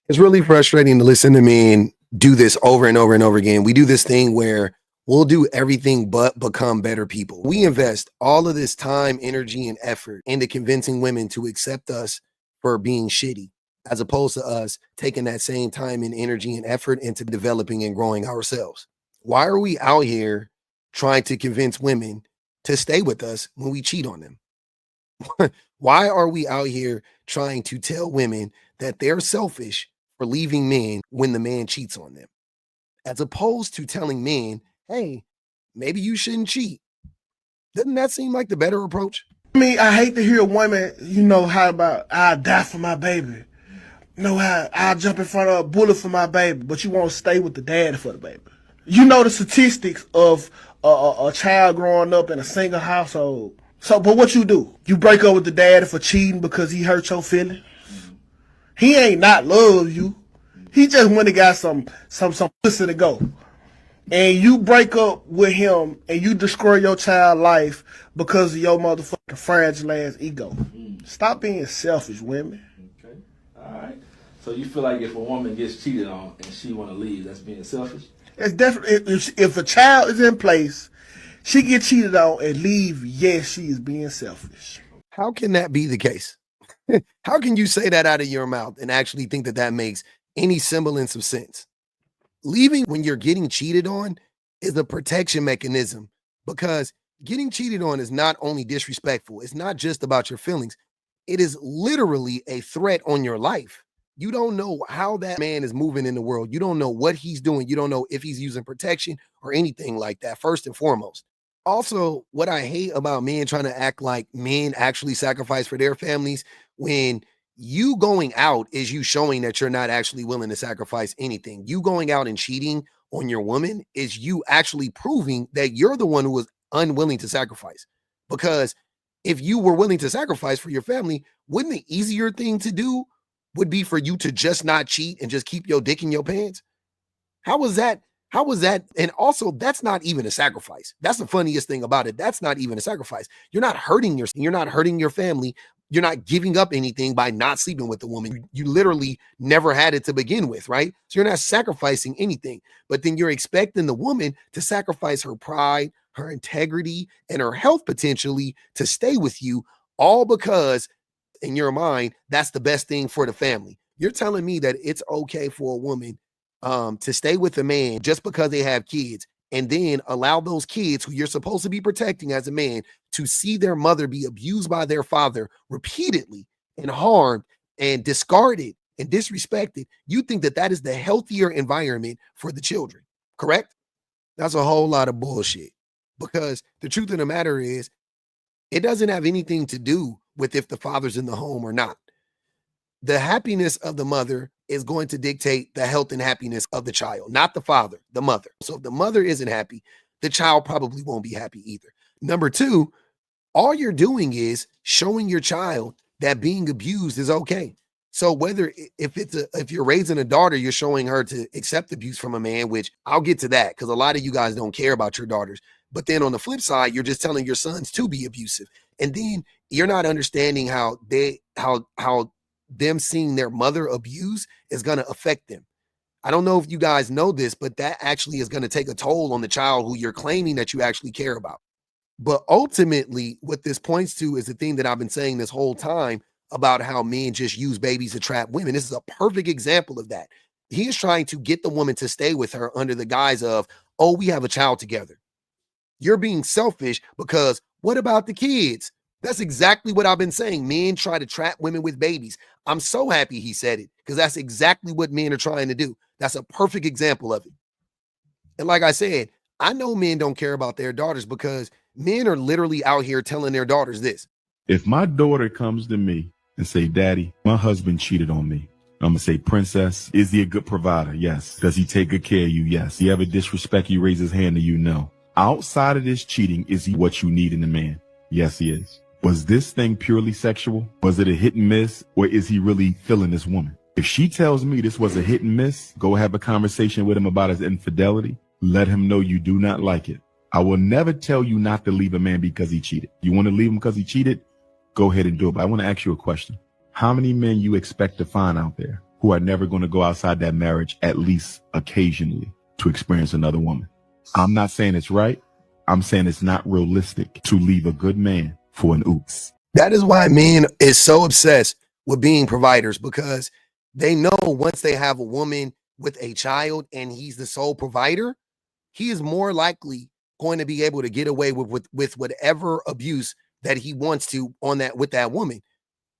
It's really frustrating to listen to men do this over and over and over again. We do this thing where we'll do everything but become better people. We invest all of this time, energy, and effort into convincing women to accept us for being shitty, as opposed to us taking that same time and energy and effort into developing and growing ourselves. Why are we out here trying to convince women to stay with us when we cheat on them? Why are we out here trying to tell women that they're selfish for leaving men when the man cheats on them, as opposed to telling men, hey, maybe you shouldn't cheat? Doesn't that seem like the better approach? I mean, I hate to hear a woman, how about I'll die for my baby. How I'll jump in front of a bullet for my baby, but you won't stay with the dad for the baby. You know the statistics of a child growing up in a single household. So, but what you do? You break up with the dad for cheating because he hurt your feelings? He ain't not love you. He just went and got some pussy to go. And you break up with him and you destroy your child's life because of your motherfucking fragile ass ego. Stop being selfish, women. Okay. All right. So you feel like if a woman gets cheated on and she want to leave, that's being selfish? It's definitely, if a child is in place, she get cheated on and leave, yes, she is being selfish. How can that be the case? How can you say that out of your mouth and actually think that that makes any semblance of sense? Leaving when you're getting cheated on is a protection mechanism, because getting cheated on is not only disrespectful, it's not just about your feelings. It is literally a threat on your life. You don't know how that man is moving in the world. You don't know what he's doing. You don't know if he's using protection or anything like that, first and foremost. Also, what I hate about men trying to act like men actually sacrifice for their families, when you going out is you showing that you're not actually willing to sacrifice anything. You going out and cheating on your woman is you actually proving that you're the one who was unwilling to sacrifice. Because if you were willing to sacrifice for your family, wouldn't the easier thing to do would be for you to just not cheat and just keep your dick in your pants? How was that? How was that? And also, that's not even a sacrifice. That's the funniest thing about it. That's not even a sacrifice. You're not hurting your family. You're not giving up anything by not sleeping with the woman. You literally never had it to begin with, right? So you're not sacrificing anything, but then you're expecting the woman to sacrifice her pride, her integrity, and her health potentially to stay with you, all because in your mind, that's the best thing for the family. You're telling me that it's okay for a woman to stay with a man just because they have kids, and then allow those kids who you're supposed to be protecting as a man to see their mother be abused by their father repeatedly and harmed and discarded and disrespected. You think that that is the healthier environment for the children, correct? That's a whole lot of bullshit, because the truth of the matter is it doesn't have anything to do with if the father's in the home or not. The happiness of the mother is going to dictate the health and happiness of the child, not the father, the mother. So if the mother isn't happy, the child probably won't be happy either. Number two, all you're doing is showing your child that being abused is okay. So whether if you're raising a daughter, you're showing her to accept abuse from a man, which I'll get to that because a lot of you guys don't care about your daughters. But then on the flip side, you're just telling your sons to be abusive. And then you're not understanding how them seeing their mother abuse is going to affect them. I don't know if you guys know this, but that actually is going to take a toll on the child who you're claiming that you actually care about. But ultimately, what this points to is the thing that I've been saying this whole time about how men just use babies to trap women. This is a perfect example of that. He is trying to get the woman to stay with her under the guise of, oh, we have a child together. You're being selfish because what about the kids? That's exactly what I've been saying. Men try to trap women with babies. I'm so happy he said it, because that's exactly what men are trying to do. That's a perfect example of it. And like I said, I know men don't care about their daughters because men are literally out here telling their daughters this. If my daughter comes to me and say, Daddy, my husband cheated on me, I'm going to say, Princess, is he a good provider? Yes. Does he take good care of you? Yes. Do you ever disrespect you, raise his hand to you? No. Outside of this cheating, is he what you need in a man? Yes, he is. Was this thing purely sexual? Was it a hit and miss? Or is he really feeling this woman? If she tells me this was a hit and miss, go have a conversation with him about his infidelity. Let him know you do not like it. I will never tell you not to leave a man because he cheated. You want to leave him because he cheated? Go ahead and do it. But I want to ask you a question. How many men you expect to find out there who are never going to go outside that marriage at least occasionally to experience another woman. I'm not saying it's right. I'm saying it's not realistic to leave a good man for an oops. That is why men is so obsessed with being providers, because they know once they have a woman with a child and he's the sole provider, he is more likely going to be able to get away with whatever abuse that he wants to on that with that woman,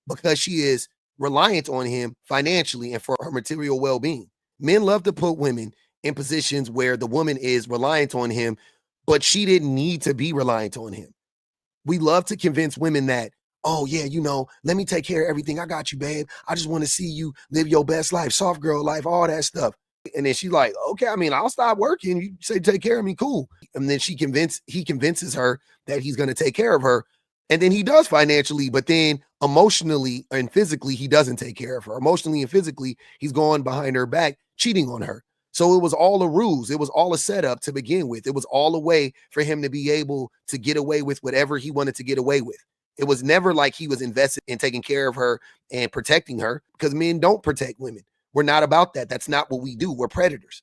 because she is reliant on him financially and for her material well-being. Men love to put women in positions where the woman is reliant on him, but she didn't need to be reliant on him. We love to convince women that, oh yeah, let me take care of everything. I got you, babe. I just want to see you live your best life, soft girl life, all that stuff. And then she's like, okay, I'll stop working. You say take care of me, cool. And then he convinces her that he's going to take care of her. And then he does financially, but then emotionally and physically, he doesn't take care of her. Emotionally and physically, he's going behind her back, cheating on her. So it was all a ruse. It was all a setup to begin with. It was all a way for him to be able to get away with whatever he wanted to get away with. It was never like he was invested in taking care of her and protecting her, because men don't protect women. We're not about that. That's not what we do. We're predators.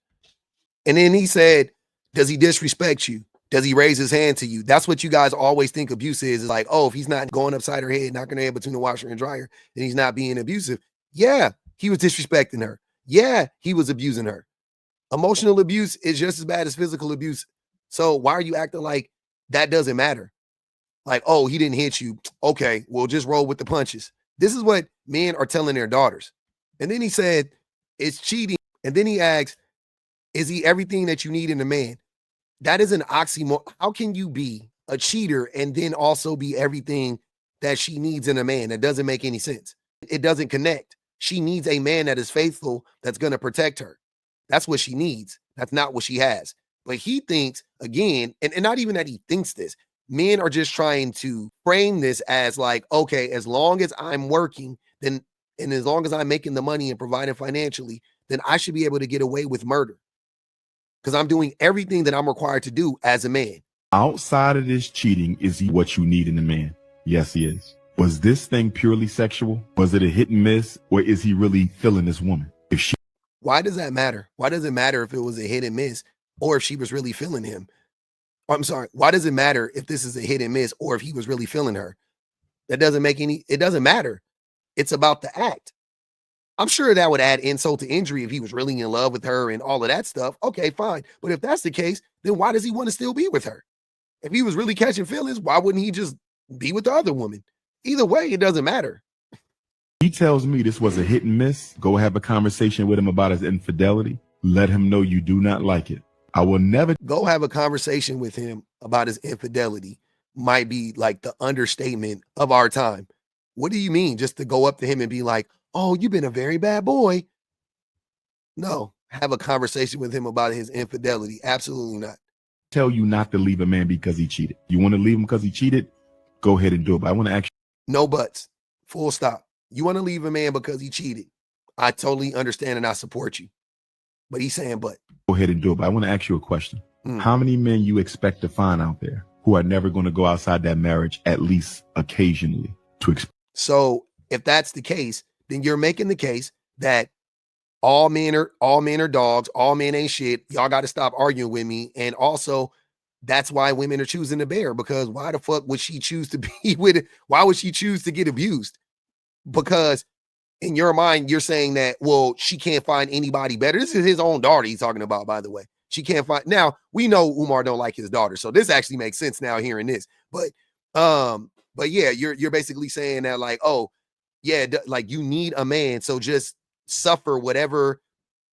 And then he said, does he disrespect you? Does he raise his hand to you? That's what you guys always think abuse is like, oh, if he's not going upside her head, knocking her head between the washer and dryer, then he's not being abusive. Yeah, he was disrespecting her. Yeah, he was abusing her. Emotional abuse is just as bad as physical abuse. So why are you acting like that doesn't matter? Like, oh, he didn't hit you. Okay, we'll just roll with the punches. This is what men are telling their daughters. And then he said, it's cheating. And then he asks, is he everything that you need in a man? That is an oxymoron. How can you be a cheater and then also be everything that she needs in a man? That doesn't make any sense. It doesn't connect. She needs a man that is faithful, that's going to protect her. That's what she needs. That's not what she has. But he thinks, again, and not even that he thinks this, men are just trying to frame this as like, okay, as long as I'm working, then, and as long as I'm making the money and providing financially, then I should be able to get away with murder, because I'm doing everything that I'm required to do as a man. Outside of this cheating, is he what you need in a man? Yes, he is. Was this thing purely sexual? Was it a hit and miss? Or is he really feeling this woman? Why does that matter? Why does it matter if it was a hit and miss or if she was really feeling him? I'm sorry. Why does it matter if this is a hit and miss or if he was really feeling her? It doesn't matter. It's about the act. I'm sure that would add insult to injury if he was really in love with her and all of that stuff. Okay, fine. But if that's the case, then why does he want to still be with her? If he was really catching feelings, why wouldn't he just be with the other woman? Either way, it doesn't matter. He tells me this was a hit and miss. Go have a conversation with him about his infidelity. Let him know you do not like it. I will never go have a conversation with him about his infidelity. Might be like the understatement of our time. What do you mean? Just to go up to him and be like, oh, you've been a very bad boy. No, have a conversation with him about his infidelity. Absolutely not. Tell you not to leave a man because he cheated. You want to leave him because he cheated? Go ahead and do it. But I want to ask you. No buts. Full stop. You want to leave a man because he cheated? I totally understand and I support you. But he's saying but. Go ahead and do it. But I want to ask you a question. How many men you expect to find out there who are never going to go outside that marriage at least occasionally to So if that's the case, then you're making the case that all men are dogs, all men ain't shit. Y'all got to stop arguing with me. And also, that's why women are choosing the bear, because why the fuck would she choose to be with it? Why would she choose to get abused? Because in your mind, you're saying that, well, she can't find anybody better. This is his own daughter he's talking about, by the way. She can't find. Now, we know Umar don't like his daughter, so this actually makes sense now hearing this. But yeah, you're basically saying that like, oh, yeah, like you need a man, so just suffer whatever,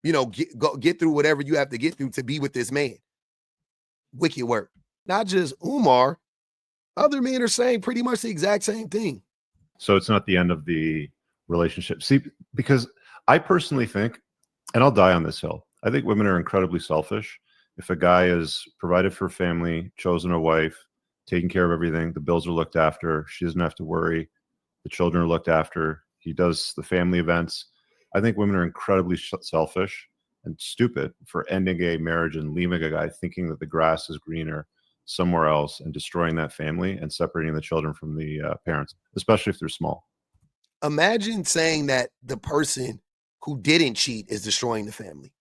get through whatever you have to get through to be with this man. Wicked work. Not just Umar, other men are saying pretty much the exact same thing. So it's not the end of the relationship. See, because I personally think, and I'll die on this hill, I think women are incredibly selfish. If a guy is provided for family, chosen a wife, taking care of everything, the bills are looked after, she doesn't have to worry, the children are looked after, he does the family events. I think women are incredibly selfish and stupid for ending a marriage and leaving a guy thinking that the grass is greener somewhere else and destroying that family and separating the children from the parents, especially if they're small. Imagine saying that the person who didn't cheat is destroying the family.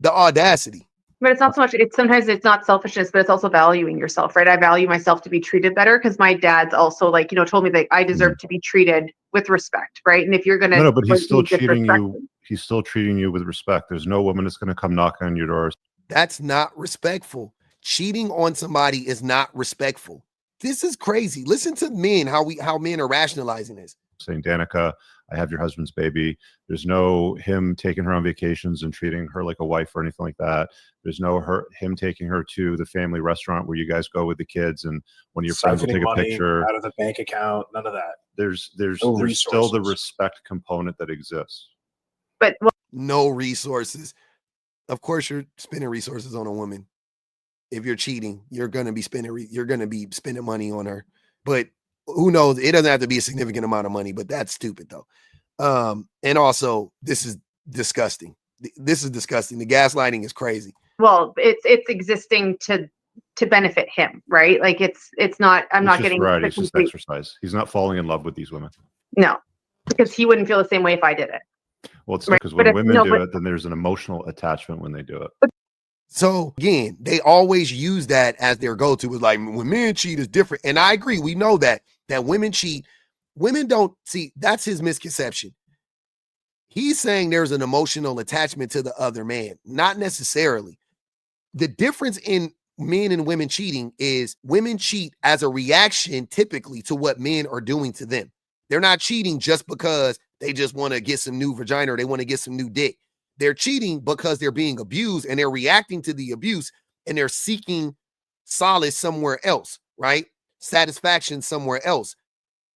The audacity. But it's not so much, sometimes it's not selfishness, but it's also valuing yourself, right? I value myself to be treated better because my dad's also like, told me that I deserve to be treated with respect, right? And if you're going to. No, but he's still treating you. He's still treating you with respect. There's no woman that's going to come knocking on your doors. That's not respectful. Cheating on somebody is not respectful. This is crazy. Listen to men, how men are rationalizing this. Saying, Danica, I have your husband's baby. There's no him taking her on vacations and treating her like a wife or anything like that. There's no him taking her to the family restaurant where you guys go with the kids and one of your friends will take a picture out of the bank account. None of that. There's still the respect component that exists. But no resources. Of course, you're spending resources on a woman. If you're cheating, you're gonna be spending money on her. But who knows? It doesn't have to be a significant amount of money, but that's stupid though. And also, this is disgusting. This is disgusting. The gaslighting is crazy. Well, it's existing to benefit him, right? Like it's not. I'm not getting. Right. It's just exercise. He's not falling in love with these women. No, because he wouldn't feel the same way if I did it. Well, it's because when women do it, then there's an emotional attachment when they do it. So again, they always use that as their go-to. Is like when men cheat is different, and I agree. We know that women cheat. Women don't see. That's his misconception. He's saying there's an emotional attachment to the other man. Not necessarily. The difference in men and women cheating is women cheat as a reaction typically to what men are doing to them. They're not cheating just because they just want to get some new vagina or they want to get some new dick. They're cheating because they're being abused and they're reacting to the abuse and they're seeking solace somewhere else, right? Satisfaction somewhere else.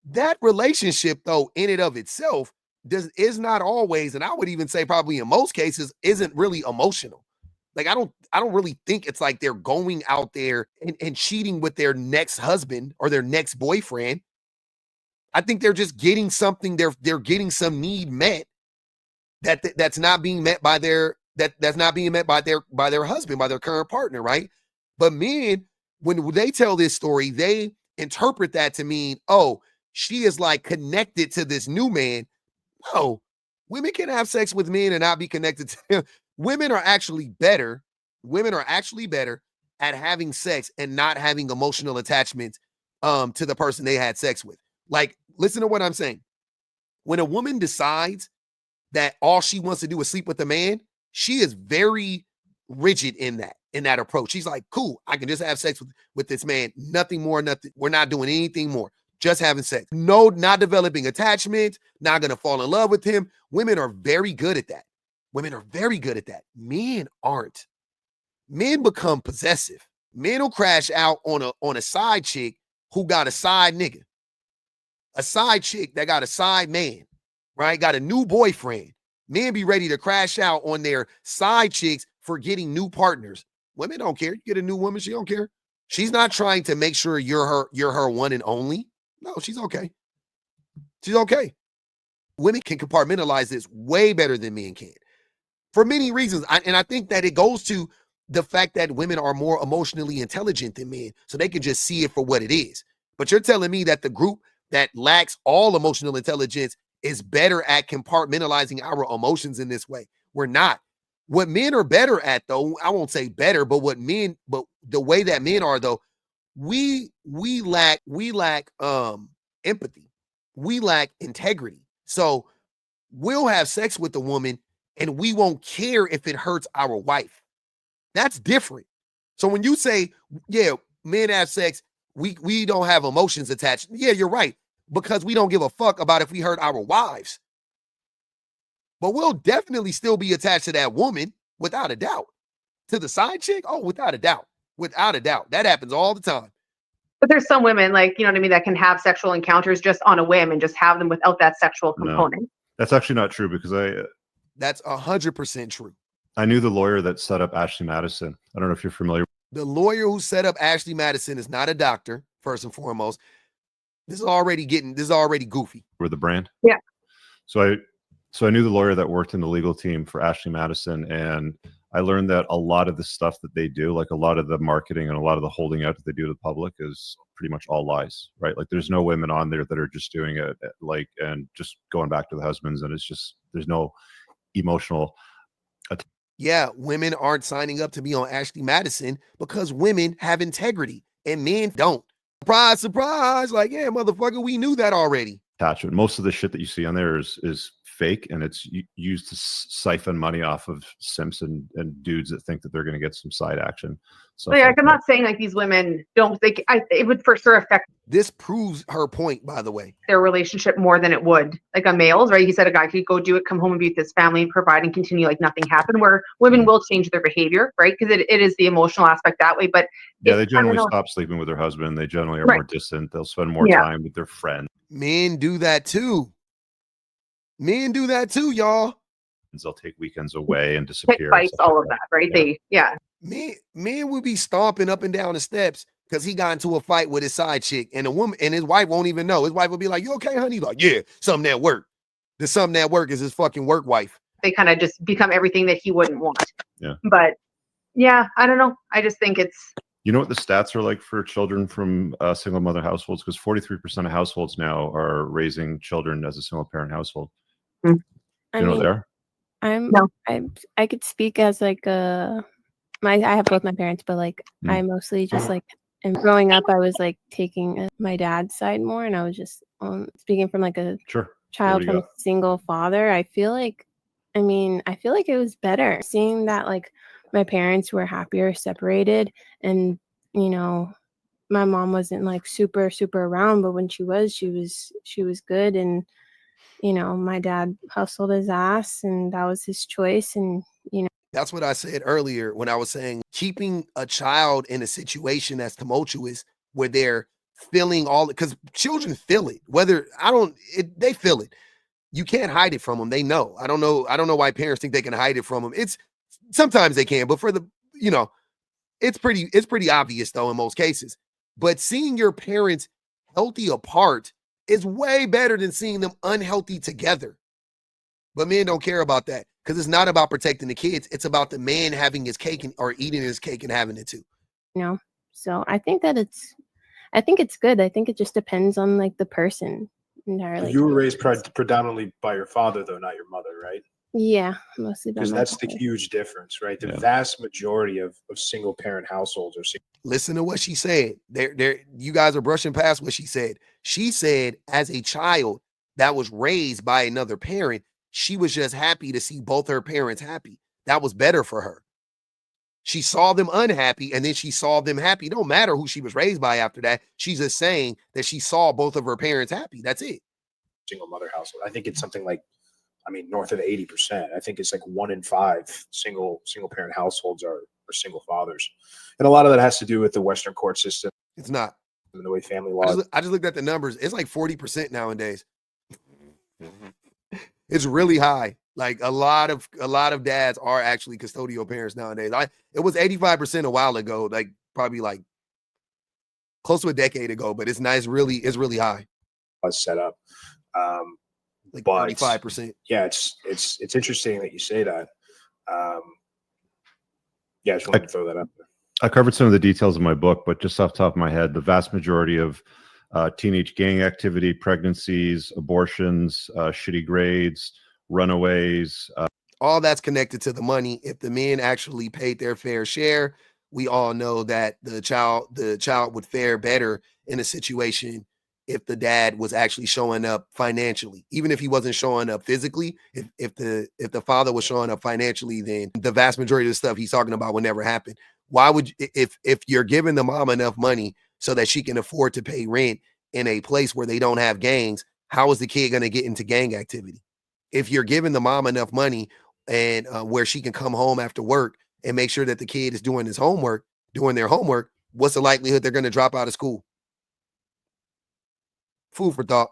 That relationship, though, in and of itself, is not always, and I would even say probably in most cases, isn't really emotional. Like I don't really think it's like they're going out there and cheating with their next husband or their next boyfriend. I think they're just getting something. They're getting some need met that's not being met by their husband, by their current partner, right? But men, when they tell this story, they interpret that to mean, oh, she is like connected to this new man. No, women can have sex with men and not be connected to him. Women are actually better. Women are actually better at having sex and not having emotional attachment to the person they had sex with. Like, listen to what I'm saying. When a woman decides that all she wants to do is sleep with a man, she is very rigid in that approach. She's like, cool, I can just have sex with this man. Nothing more, nothing. We're not doing anything more. Just having sex. No, not developing attachment, not going to fall in love with him. Women are very good at that. Women are very good at that. Men aren't. Men become possessive. Men will crash out on a side chick who got a side nigga. A side chick that got a side man, right? Got a new boyfriend. Men be ready to crash out on their side chicks for getting new partners. Women don't care. You get a new woman, she don't care. She's not trying to make sure you're her one and only. No, she's okay. She's okay. Women can compartmentalize this way better than men can for many reasons. And I think that it goes to the fact that women are more emotionally intelligent than men, so they can just see it for what it is. But you're telling me that the group that lacks all emotional intelligence is better at compartmentalizing our emotions in this way. We're not. What men are better at, though, I won't say better, but the way that men are, though, we lack empathy. We lack integrity. So we'll have sex with a woman and we won't care if it hurts our wife. That's different. So when you say, yeah, men have sex, we don't have emotions attached. Yeah, you're right. Because we don't give a fuck about if we hurt our wives. But we'll definitely still be attached to that woman, without a doubt. To the side chick? Oh, without a doubt. Without a doubt. That happens all the time. But there's some women, like, you know what I mean, that can have sexual encounters just on a whim and just have them without that sexual component. No, that's actually not true because that's 100% true. I knew the lawyer that set up Ashley Madison. I don't know if you're familiar. The lawyer who set up Ashley Madison is not a doctor, first and foremost. This is already goofy. For the brand? Yeah. So I knew the lawyer that worked in the legal team for Ashley Madison, and I learned that a lot of the stuff that they do, like a lot of the marketing and a lot of the holding out that they do to the public, is pretty much all lies, right? Like there's no women on there that are just doing it like and just going back to the husbands, and it's just there's no emotional. Yeah, women aren't signing up to be on Ashley Madison because women have integrity and men don't. Surprise, surprise. Like, yeah, motherfucker, we knew that already. Attachment. Most of the shit that you see on there is fake, and it's used to siphon money off of simps and dudes that think that they're going to get some side action. So like, I'm not saying like these women don't think it would for sure affect This proves her point, by the way. their relationship more than it would like a male's, right? He said a guy could go do it, come home and be with his family, provide and continue like nothing happened, where women will change their behavior, right? Because it is the emotional aspect that way. But yeah, they generally stop sleeping with their husband. They generally are more distant. They'll spend more time with their friends. Men do that too. Men do that too, y'all. They'll take weekends away and disappear. Fights, all of that, right? Yeah. Men would be stomping up and down the steps because he got into a fight with his side chick, and a woman and his wife won't even know. His wife will be like, "You okay, honey?" Like, yeah, something at work. The something at work is his fucking work wife. They kind of just become everything that he wouldn't want. Yeah. But yeah, I don't know. I just think it's. You know what the stats are like for children from single mother households? Because 43% of households now are raising children as a single parent household. Mm. You know there? I could speak as like I have both my parents, but like I mostly just like, and growing up I was like taking my dad's side more, and I was just speaking from like a child from a single father. I feel like it was better seeing that like my parents were happier separated, and you know my mom wasn't like super around, but when she was good, and you know, my dad hustled his ass and that was his choice. And, you know, that's what I said earlier when I was saying keeping a child in a situation that's tumultuous where they're feeling all, because children feel it, they feel it. You can't hide it from them. They know. I don't know why parents think they can hide it from them. Sometimes they can, but for the, it's pretty obvious though in most cases. But seeing your parents healthy apart is way better than seeing them unhealthy together. But men don't care about that because it's not about protecting the kids. It's about the man having his cake or eating his cake and having it too. So I think it's good. I think it just depends on like the person entirely. You were raised predominantly by your father though, not your mother, right? Yeah, mostly by my because that's father. the huge difference, right? The vast majority of single parent households are single. Listen to what she said. You guys are brushing past what she said. She said as a child that was raised by another parent, she was just happy to see both her parents happy. That was better for her. She saw them unhappy and then she saw them happy. Don't matter who she was raised by after that. She's just saying that she saw both of her parents happy. That's it. Single mother household. I think it's something like, north of 80%. I think it's like 1 in 5 single parent households are single fathers. And a lot of that has to do with the Western court system. It's not. And the way family law. I just looked at the numbers. It's like 40% nowadays. It's really high. Like a lot of dads are actually custodial parents nowadays. It was 85% a while ago, like probably like close to a decade ago, but it's nice. It's really high. Set up. Like 35%. Yeah, it's interesting that you say that. I just wanted to throw that up there. I covered some of the details in my book, but just off the top of my head, the vast majority of teenage gang activity, pregnancies, abortions, shitty grades, runaways. All that's connected to the money. If the men actually paid their fair share, we all know that the child would fare better in a situation if the dad was actually showing up financially. Even if he wasn't showing up physically, if the father was showing up financially, then the vast majority of the stuff he's talking about would never happen. Why would if you're giving the mom enough money so that she can afford to pay rent in a place where they don't have gangs, how is the kid going to get into gang activity? If you're giving the mom enough money and where she can come home after work and make sure that the kid is doing their homework, what's the likelihood they're going to drop out of school? Food for thought.